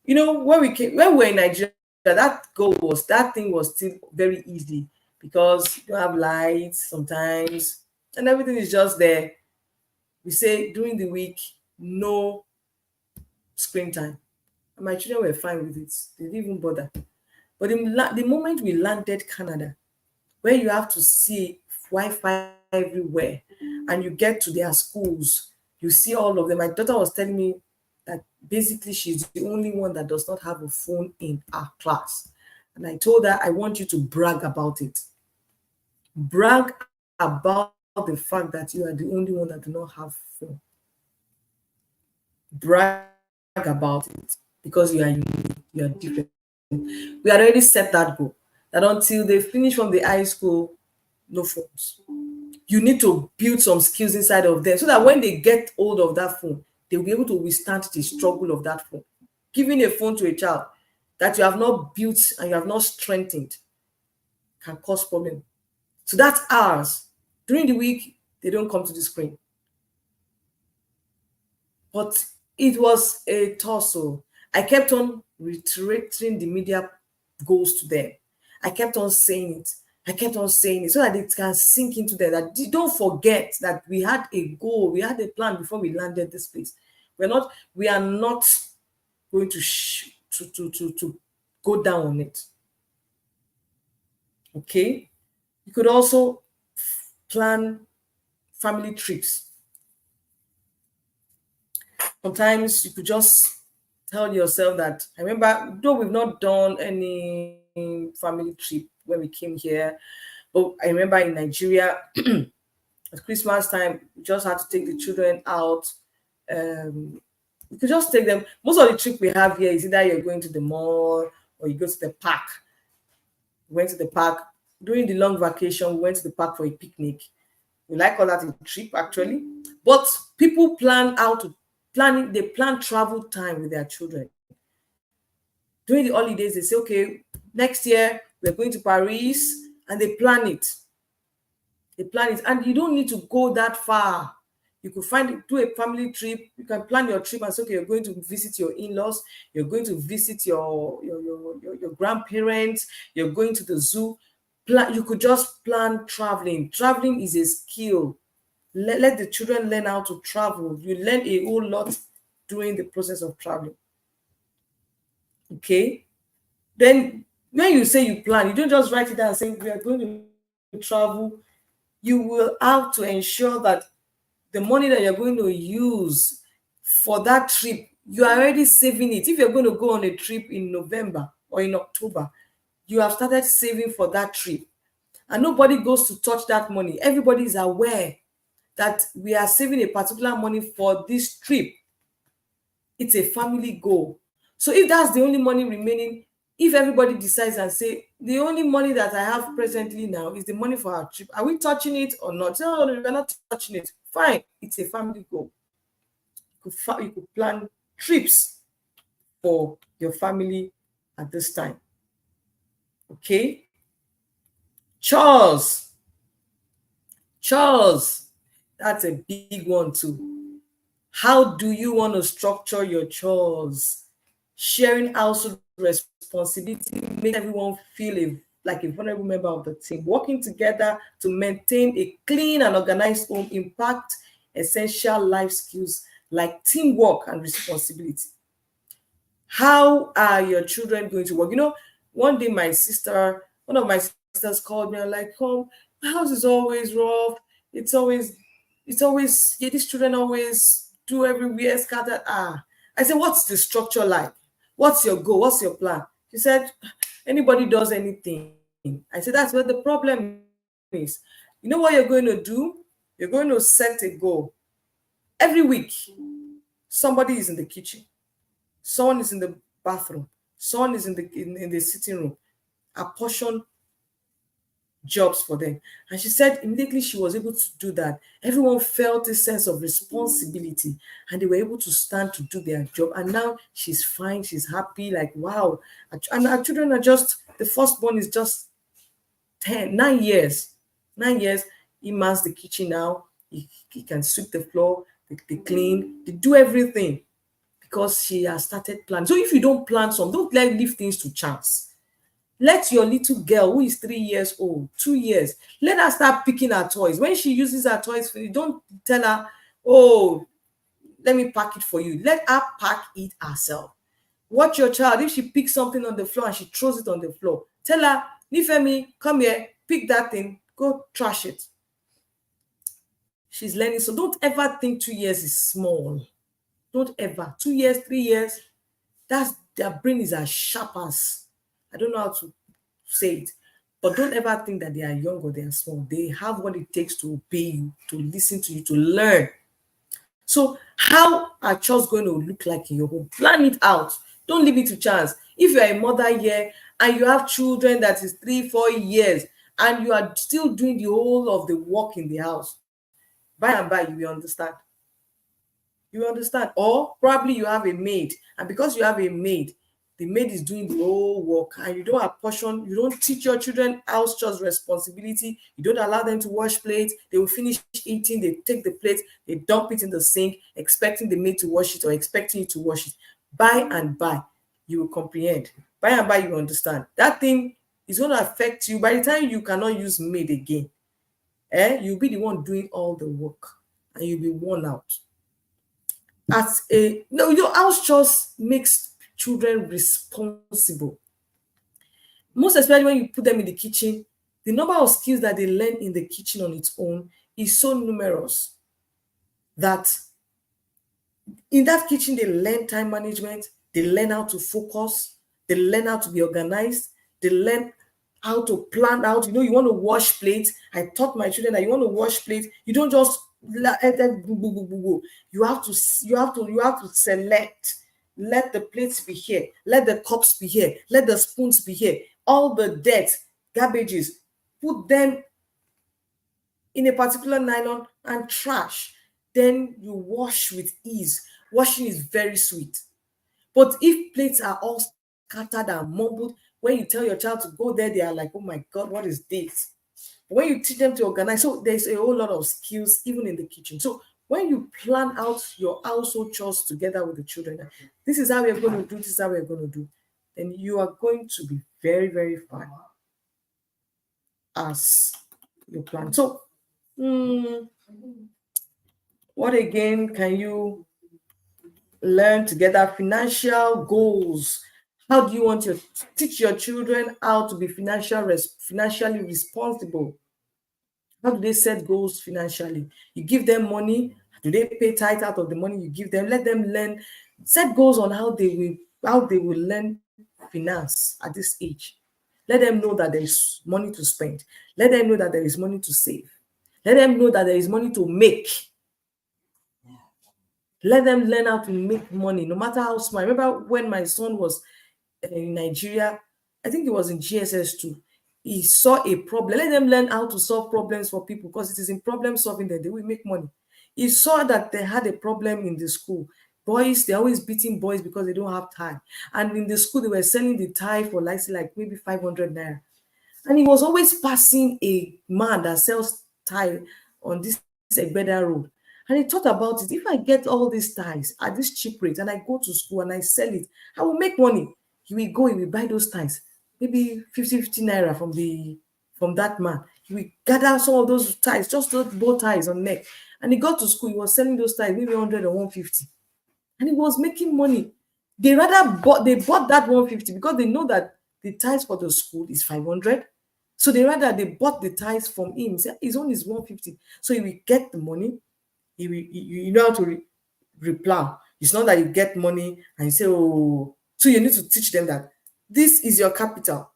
when we were in Nigeria, that thing was still very easy because you don't have lights sometimes and everything is just there. We say during the week, no screen time. And my children were fine with it. They didn't even bother. But the moment we landed Canada, where you have to see Wi-Fi everywhere, and you get to their schools, you see all of them. My daughter was telling me that basically she's the only one that does not have a phone in our class. And I told her, I want you to brag about it. Brag about the fact that you are the only one that do not have phone. Brag about it because you are unique, you are different. We already set that goal that until they finish from the high school, no phones. You need to build some skills inside of them so that when they get hold of that phone, they'll be able to withstand the struggle of that phone. Giving a phone to a child that you have not built and you have not strengthened can cause problem. So that's ours. During the week, they don't come to the screen. But it was a tussle. I kept on reiterating the media goals to them. I kept on saying it. I kept on saying it so that it can sink into there. That don't forget that we had a goal, we had a plan before we landed this place. We are not going to go down on it. Okay, you could also plan family trips. Sometimes you could just tell yourself that, I remember, though we've not done any family trip when we came here, but I remember in Nigeria at Christmas time, we just had to take the children out. You could just take them. Most of the trip we have here is either you're going to the mall or you go to the park. We went to the park during the long vacation. We went to the park for a picnic. We like all that a trip actually, but people they plan travel time with their children. During the holidays, they say, okay, next year we're going to Paris, and they plan it. They plan it, and you don't need to go that far. You could do a family trip. You can plan your trip and say, okay, you're going to visit your in-laws, you're going to visit your grandparents, you're going to the zoo. You could just plan traveling. Traveling is a skill. Let the children learn how to travel. You learn a whole lot during the process of traveling. Okay? Then when you say you plan, you don't just write it down and say we are going to travel. You will have to ensure that the money that you're going to use for that trip, you are already saving it. If you're going to go on a trip in November or in October, you have started saving for that trip. And nobody goes to touch that money. Everybody is aware that we are saving a particular money for this trip. It's a family goal. So if that's the only money remaining, if everybody decides and say, the only money that I have presently now is the money for our trip, are we touching it or not? No, we're not touching it. Fine, it's a family goal. You could plan trips for your family at this time. Okay? Chores, that's a big one too. How do you want to structure your chores? Sharing household responsibility makes everyone feel like a vulnerable member of the team. Working together to maintain a clean and organized home impact essential life skills like teamwork and responsibility. How are your children going to work? One day one of my sisters called me and like, oh, my house is always rough. It's always, yeah, these children always do everywhere scattered. I said, what's the structure like? What's your goal? What's your plan? She said, anybody does anything. I said, that's where the problem is. You know what you're going to do? You're going to set a goal. Every week, somebody is in the kitchen. Someone is in the bathroom. Someone is in the sitting room. Apportion jobs for them. And she said immediately she was able to do that, everyone felt a sense of responsibility and they were able to stand to do their job. And now she's fine, she's happy, like, wow. And our children are the firstborn is just 9 years. 9 years. He mans the kitchen now. He can sweep the floor, they clean, they do everything because she has started planning. So if you don't plan some, don't leave things to chance. Let your little girl who is 3 years old, 2 years, let her start picking her toys. When she uses her toys, don't tell her, oh, let me pack it for you. Let her pack it herself. Watch your child. If she picks something on the floor and she throws it on the floor, tell her, Nifemi, come here, pick that thing, go trash it. She's learning. So don't ever think 2 years is small. Don't ever. 2 years, 3 years, their brain is as sharp as, I don't know how to say it, but don't ever think that they are young or they are small. They have what it takes to obey you, to listen to you, to learn. So how are chores going to look like in your home? Plan it out. Don't leave it to chance. If you are a mother here and you have children that is 3-4 years and you are still doing the whole of the work in the house, by and by you will understand. You understand? Or probably you have a maid, and because you have a maid, the maid is doing the whole work and you don't apportion, you don't teach your children house chores responsibility, you don't allow them to wash plates, they will finish eating, they take the plate, they dump it in the sink, expecting the maid to wash it or expecting you to wash it. By and by, you will comprehend. By and by, you will understand. That thing It's going to affect you. By the time you cannot use maid again, you'll be the one doing all the work and you'll be worn out. As a no, house chores makes children responsible. Most especially when you put them in the kitchen, the number of skills that they learn in the kitchen on its own is so numerous that in that kitchen they learn time management, they learn how to focus, they learn how to be organized, they learn how to plan out. You want to wash plates. I taught my children that you want to wash plates, you don't just you have to select. Let the plates be here, let the cups be here, let the spoons be here, all the dirt, garbages, put them in a particular nylon and trash. Then you wash with ease. Washing is very sweet. But if plates are all scattered and mumbled, when you tell your child to go there, they are like, oh my God, what is this? When you teach them to organize, so there's a whole lot of skills even in the kitchen. So when you plan out your household chores together with the children, this is how we're going to do, this is how we're going to do, then you are going to be very, very fine as you plan. So, what again can you learn together? Financial goals. How do you want to teach your children how to be financially responsible? How do they set goals financially? You give them money. Do they pay tithe out of the money you give them? Let them learn. Set goals on how they will learn finance at this age. Let them know that there is money to spend. Let them know that there is money to save. Let them know that there is money to make. Let them learn how to make money, no matter how small. I remember when my son was in Nigeria, I think it was in GSS2. He saw a problem. Let them learn how to solve problems for people, because it is in problem solving that they will make money. He saw that they had a problem in the school. Boys, they're always beating boys because they don't have tie. And in the school, they were selling the tie for like maybe 500 naira. And he was always passing a man that sells tie on this Egbeda road. And he thought about it. If I get all these ties at this cheap rate and I go to school and I sell it, I will make money. He will go, he will buy those ties, maybe 50 naira from that man. He will gather some of those ties, just those bow ties on neck. And he got to school, he was selling those ties, maybe 100 or 150. And he was making money. They bought that 150 because they know that the ties for the school is 500. So they bought the ties from him. His own is 150. So he will get the money. You know how to replow. It's not that you get money and you say, oh, so you need to teach them that this is your capital.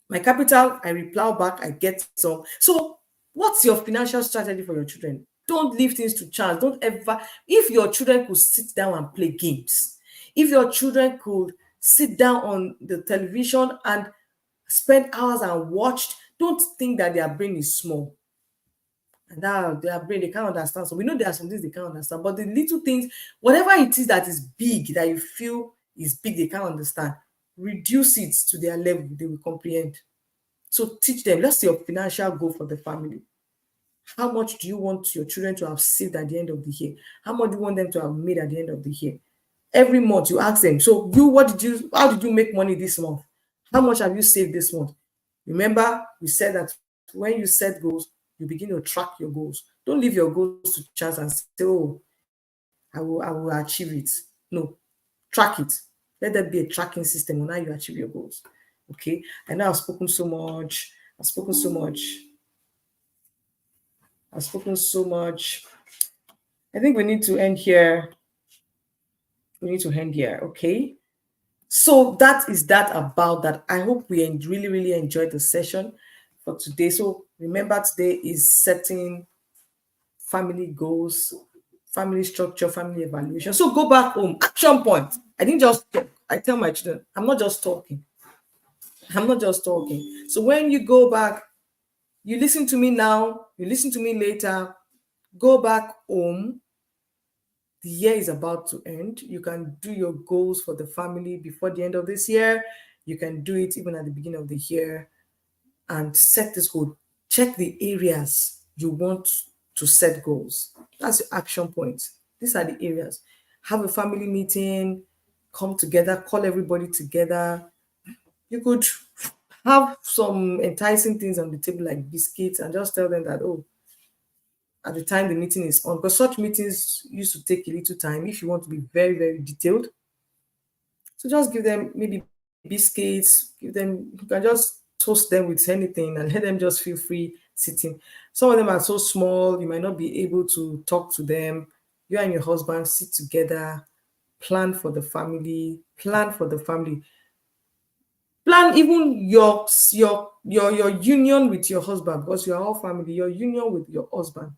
My capital, I replow back, I get some. So what's your financial strategy for your children? Don't leave things to chance. Don't ever, if your children could sit down and play games, if your children could sit down on the television and spend hours and watch, don't think that their brain is small. And that their brain, they can't understand. So we know there are some things they can't understand, but the little things, whatever it is that is big, that you feel is big, they can't understand, reduce it to their level, they will comprehend. So teach them. That's your financial goal for the family. How much do you want your children to have saved at the end of the year? How much do you want them to have made at the end of the year? Every month you ask them, so how did you make money this month? How much have you saved this month? Remember, we said that when you set goals, you begin to track your goals. Don't leave your goals to chance and say, oh, I will achieve it. No, track it. Let there be a tracking system on how you achieve your goals. Okay. I know I've spoken so much. I've spoken so much. I think we need to end here. Okay. So that is that about that. I hope we really, really enjoyed the session for today. So remember, today is setting family goals, family structure, family evaluation. So go back home. Action point. I didn't just talk. I tell my children, I'm not just talking. So when you go back, you listen to me now, you listen to me later, go back home. The year is about to end. You can do your goals for the family before the end of this year. You can do it even at the beginning of the year and set this goal. Check the areas you want to set goals. That's the action point. These are the areas. Have a family meeting, come together, call everybody together. You could Have some enticing things on the table like biscuits and just tell them that, oh, at the time the meeting is on, because such meetings used to take a little time if you want to be very, very detailed. So just give them maybe biscuits, give them, you can just toast them with anything and let them just feel free sitting. Some of them are so small, you might not be able to talk to them. You and your husband sit together, plan for the family, plan for the family. Plan even your union with your husband, because you are all family, your union with your husband.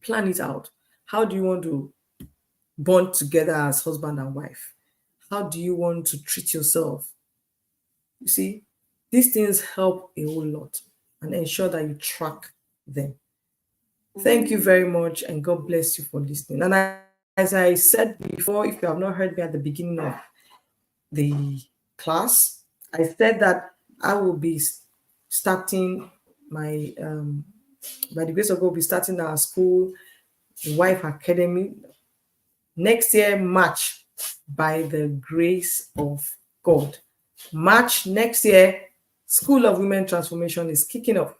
Plan it out. How do you want to bond together as husband and wife? How do you want to treat yourself? You see, these things help a whole lot and ensure that you track them. Thank you very much, and God bless you for listening. And as I said before, if you have not heard me at the beginning of the class, I said that I will be starting my, by the grace of God, we'll be starting our school, Wife Academy, next year, March, by the grace of God. March next year, School of Women Transformation is kicking off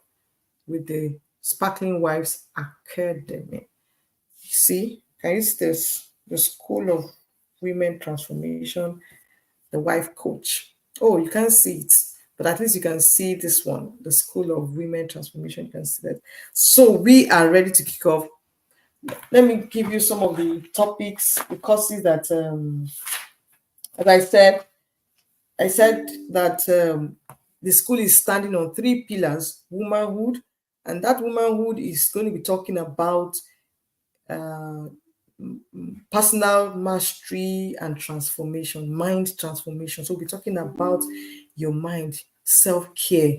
with the Sparkling Wives Academy. See, can you see this? The School of Women Transformation, the Wife Coach. Oh, you can't see it, but at least you can see this one, the School of Women Transformation. You can see that. So we are ready to kick off. Let me give you some of the topics, the courses that, as I said that the school is standing on three pillars: womanhood, and that womanhood is going to be talking about uh, personal mastery and transformation, mind transformation. So we'll be talking about your mind, self-care.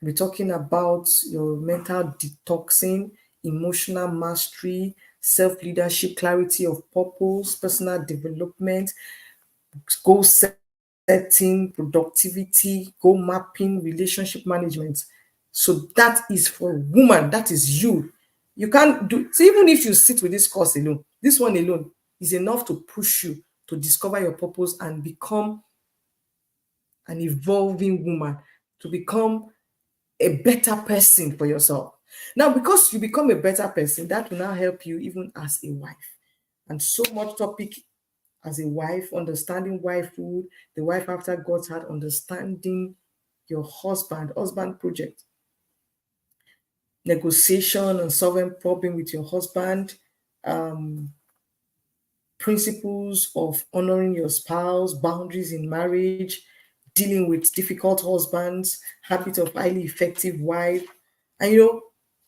We're talking about your mental detoxing, emotional mastery, self-leadership, clarity of purpose, personal development, goal setting, productivity, goal mapping, relationship management. So that is for woman. That is you. You can't do so. Even if you sit with this course alone, this one alone is enough to push you to discover your purpose and become an evolving woman, to become a better person for yourself. Now, because you become a better person, that will now help you even as a wife. And so much topic as a wife, understanding wifehood, the wife after God's heart, understanding your husband project, negotiation and solving problem with your husband, um, principles of honoring your spouse, boundaries in marriage, dealing with difficult husbands, habit of highly effective wife, and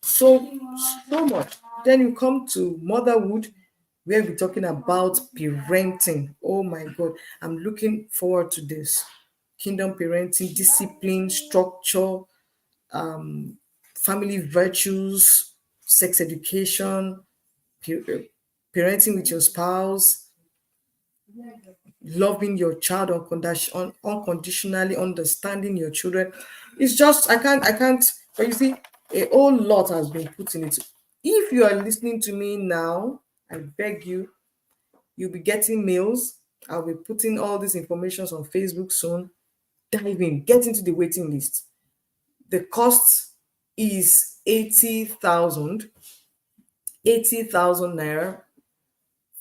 so so much. Then you come to motherhood, where we're talking about parenting. Oh my God, I'm looking forward to this. Kingdom parenting, discipline, structure, family virtues, sex education, parenting with your spouse, loving your child unconditionally, understanding your children. It's just I can't. But you see, a whole lot has been put in it. If you are listening to me now, I beg you, you'll be getting mails. I'll be putting all these informations on Facebook soon. Dive in, get into the waiting list. The cost is 80,000 naira.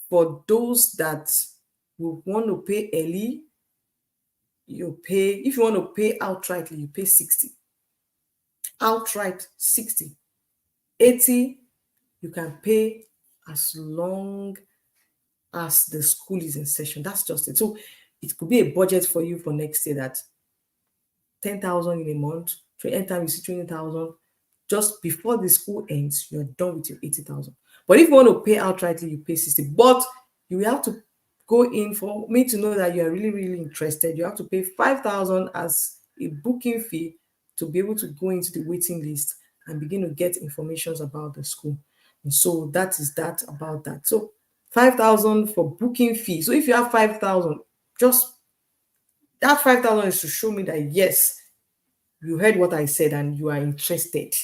For those that will want to pay early, you pay. If you want to pay outrightly, you pay 60. Outright 60. 80, you can pay as long as the school is in session. That's just it. So it could be a budget for you for next year, that 10,000 in a month. Anytime you see 20,000, just before the school ends, you're done with your 80,000. But if you want to pay outrightly, you pay 60. But you will have to go in. For me to know that you are really, really interested, you have to pay 5,000 as a booking fee to be able to go into the waiting list and begin to get informations about the school. And so that is that about that. So 5,000 for booking fee. So if you have 5,000, just that 5,000 is to show me that yes, you heard what I said and you are interested.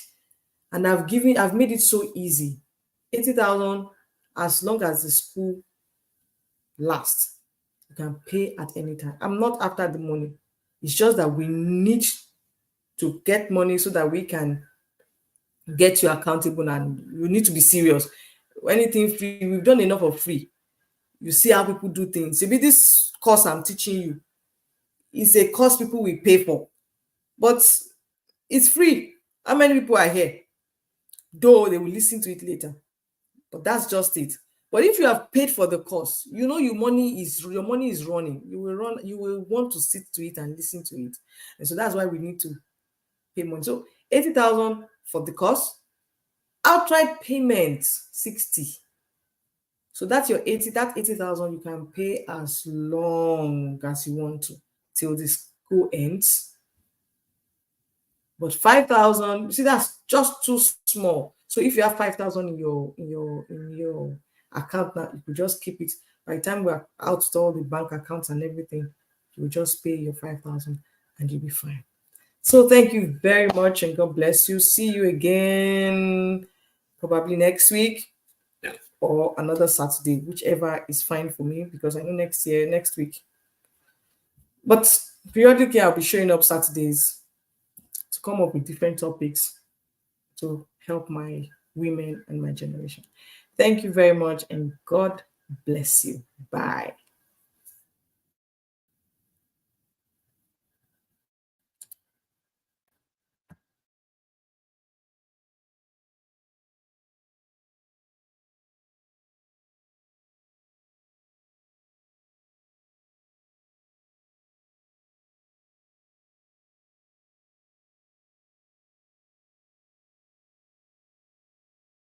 And I've made it so easy. 80,000, as long as the school lasts, you can pay at any time. I'm not after the money. It's just that we need to get money so that we can get you accountable, and you need to be serious. Anything free, we've done enough of free. You see how people do things. Maybe this course I'm teaching you is a course people will pay for, but it's free. How many people are here? Though they will listen to it later, but that's just it. But if you have paid for the course, you know your money is running. You will want to sit to it and listen to it. And so that's why we need to pay money. So 80,000 for the course, outright payment 60. So that's your 80. That 80,000 you can pay as long as you want to till the school ends. But 5,000, you see, that's just too small. So if you have 5,000 in your account now, you could just keep it. By the time we're out to all the bank accounts and everything, you will just pay your 5,000 and you'll be fine. So thank you very much and God bless you. See you again probably next week or another Saturday, whichever is fine for me, because I know next week. But periodically I'll be showing up Saturdays to come up with different topics to help my women and my generation. Thank you very much and God bless you. Bye.